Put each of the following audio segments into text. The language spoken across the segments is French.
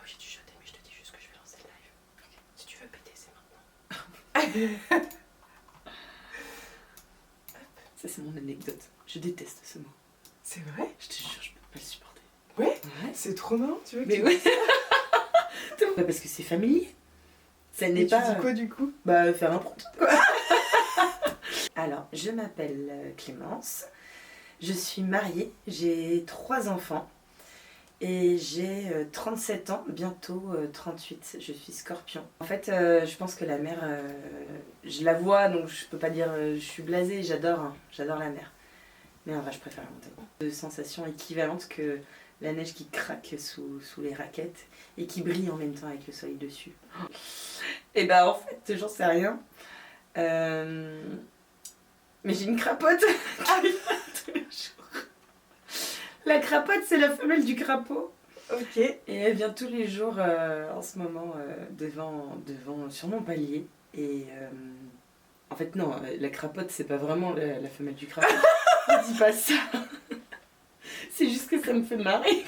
obligée de chuchoter, mais je te dis juste que je vais lancer le live. Okay. Si tu veux péter, c'est maintenant. Ça, c'est mon anecdote. Je déteste ce mot. C'est vrai? Je te jure, je peux pas le supporter. Ouais? Ouais. C'est trop marrant, tu veux que Mais oui. Parce que c'est familier. Ça n'est pas. Tu dis quoi du coup? Bah, faire n'importe quoi. Alors, je m'appelle Clémence. Je suis mariée. J'ai 3 enfants. Et j'ai 37 ans, bientôt 38. Je suis Scorpion. En fait, je pense que la mer, je la vois, donc je peux pas dire je suis blasée. J'adore la mer. Mais en vrai, je préfère la montagne. De sensations équivalentes que la neige qui craque sous les raquettes et qui brille en même temps avec le soleil dessus. Et bah en fait, j'en sais rien. Mais j'ai une crapote qui vient tous les jours. La crapote, c'est la femelle du crapaud. Ok. Et elle vient tous les jours en ce moment devant sur mon palier. Et en fait, non, la crapote, c'est pas vraiment la femelle du crapaud. Je dis pas ça. C'est juste que ça me fait marrer.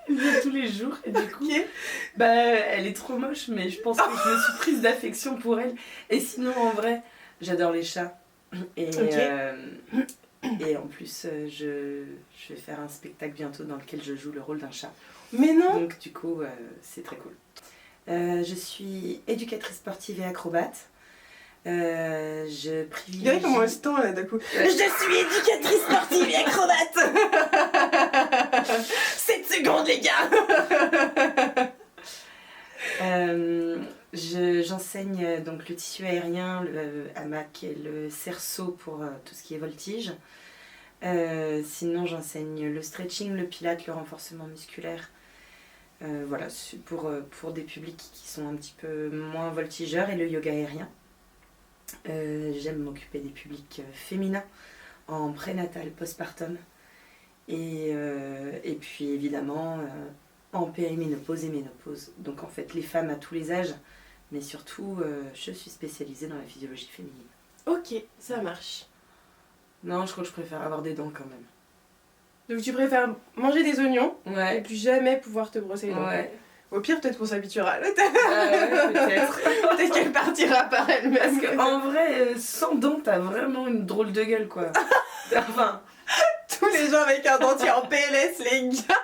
Elle vient tous les jours et du coup, bah, elle est trop moche, mais je pense que je me suis prise d'affection pour elle. Et sinon, en vrai, j'adore les chats. Et, et en plus, je vais faire un spectacle bientôt dans lequel je joue le rôle d'un chat. Mais non! Donc du coup, c'est très cool. Je suis éducatrice sportive et acrobate. Je privilégie... Regarde comment elle se tend là d'un coup. Je suis éducatrice sportive et acrobate. 7 secondes les gars. J'enseigne donc le tissu aérien, le hamac et le cerceau pour tout ce qui est voltige. Sinon j'enseigne le stretching, le pilate, le renforcement musculaire. Voilà, pour des publics qui sont un petit peu moins voltigeurs, et le yoga aérien. J'aime m'occuper des publics féminins en prénatal, postpartum. Et puis évidemment en périménopause et ménopause. Donc en fait les femmes à tous les âges, mais surtout je suis spécialisée dans la physiologie féminine. Ok, ça marche. Non, je crois que je préfère avoir des dents quand même. Donc tu préfères manger des oignons et Ouais. puis jamais pouvoir te brosser les dents. Ouais. Au pire, peut-être qu'on s'habituera. Ouais, peut-être. Peut-être qu'elle partira par elle-même. Parce qu'en vrai, sans dents, t'as vraiment une drôle de gueule quoi. Enfin, Tous les gens avec un dentier en PLS, les gars.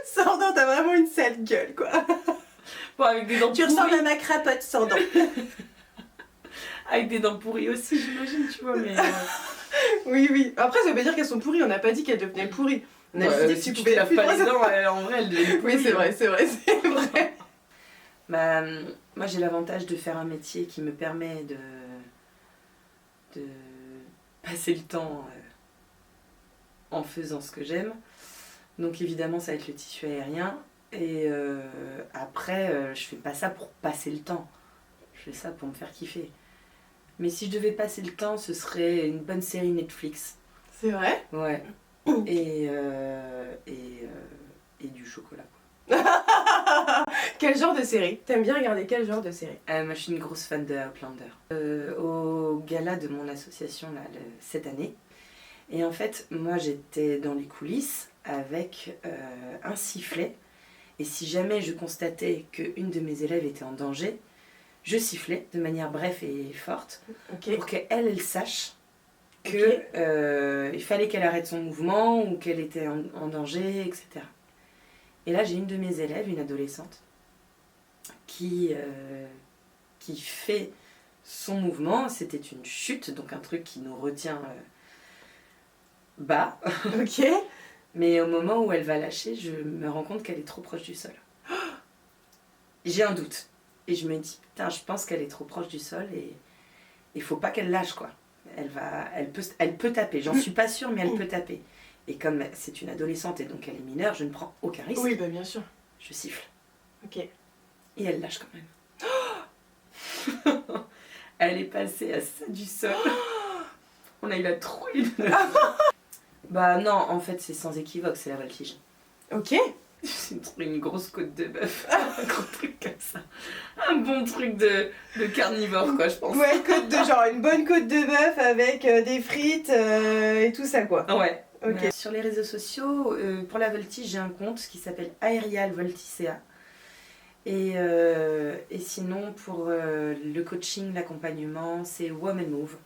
Sans dents, t'as vraiment une sale gueule, quoi. bon, avec des dents Tu pourries. ressembles à ma crapote sans dents. Avec des dents pourries aussi, j'imagine, tu vois, mais... Oui, oui. Après, ça veut pas dire qu'elles sont pourries. On n'a pas dit qu'elles devenaient pourries. On a juste dit que si tu tu pouvais laves pas les dents, en vrai, elle est pourrie. Oui, c'est vrai, c'est vrai, c'est vrai. Bah, moi, j'ai l'avantage de faire un métier qui me permet de passer le temps en faisant ce que j'aime. Donc évidemment, ça va être le tissu aérien. Et après, je fais pas ça pour passer le temps. Je fais ça pour me faire kiffer. Mais si je devais passer le temps, ce serait une bonne série Netflix. C'est vrai. Ouais. Et du chocolat. Quel genre de série? T'aimes bien regarder quel genre de série? Moi, je suis une grosse fan de Outlander. Au gala de mon association là, cette année. Et en fait, moi, j'étais dans les coulisses avec un sifflet. Et si jamais je constatais qu'une de mes élèves était en danger, je sifflais de manière brève et forte Ok. pour qu'elle sache que il fallait qu'elle arrête son mouvement ou qu'elle était en danger, etc. Et là, j'ai une de mes élèves, une adolescente, qui fait son mouvement. C'était une chute, donc un truc qui nous retient bas. Ok. Mais au moment où elle va lâcher, je me rends compte qu'elle est trop proche du sol. J'ai un doute. Et je me dis, putain, je pense qu'elle est trop proche du sol et il faut pas qu'elle lâche, quoi. Elle peut taper, j'en suis pas sûre, mais elle peut taper. Et comme c'est une adolescente et donc elle est mineure, je ne prends aucun risque. Oui, bah bien sûr. Je siffle. Ok. Et elle lâche quand même. Elle est passée à ça du sol. On a eu la trouille. Bah non, en fait c'est sans équivoque, c'est la voltige. Ok. une grosse côte de bœuf. Un gros truc comme ça. Un bon truc de carnivore, quoi, je pense. Ouais, une bonne côte de bœuf avec des frites et tout ça, quoi. Ouais. Ok. Sur les réseaux sociaux, pour la voltige, j'ai un compte qui s'appelle Aerial Volticea. Et sinon, pour le coaching, l'accompagnement, c'est Woman Move.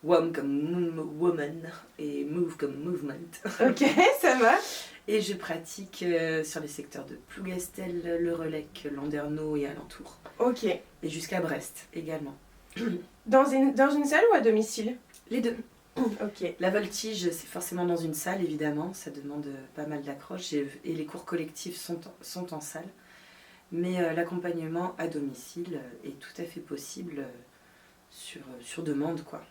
Wom comme woman et move comme movement. Ok, ça marche. Et je pratique sur les secteurs de Plougastel, Le Relecq, Landerneau et alentour. Ok. Et jusqu'à Brest également. Dans une salle ou à domicile? Les deux. Ok. La voltige, c'est forcément dans une salle, évidemment. Ça demande pas mal d'accroche. Et les cours collectifs sont en salle. Mais l'accompagnement à domicile est tout à fait possible sur demande, quoi.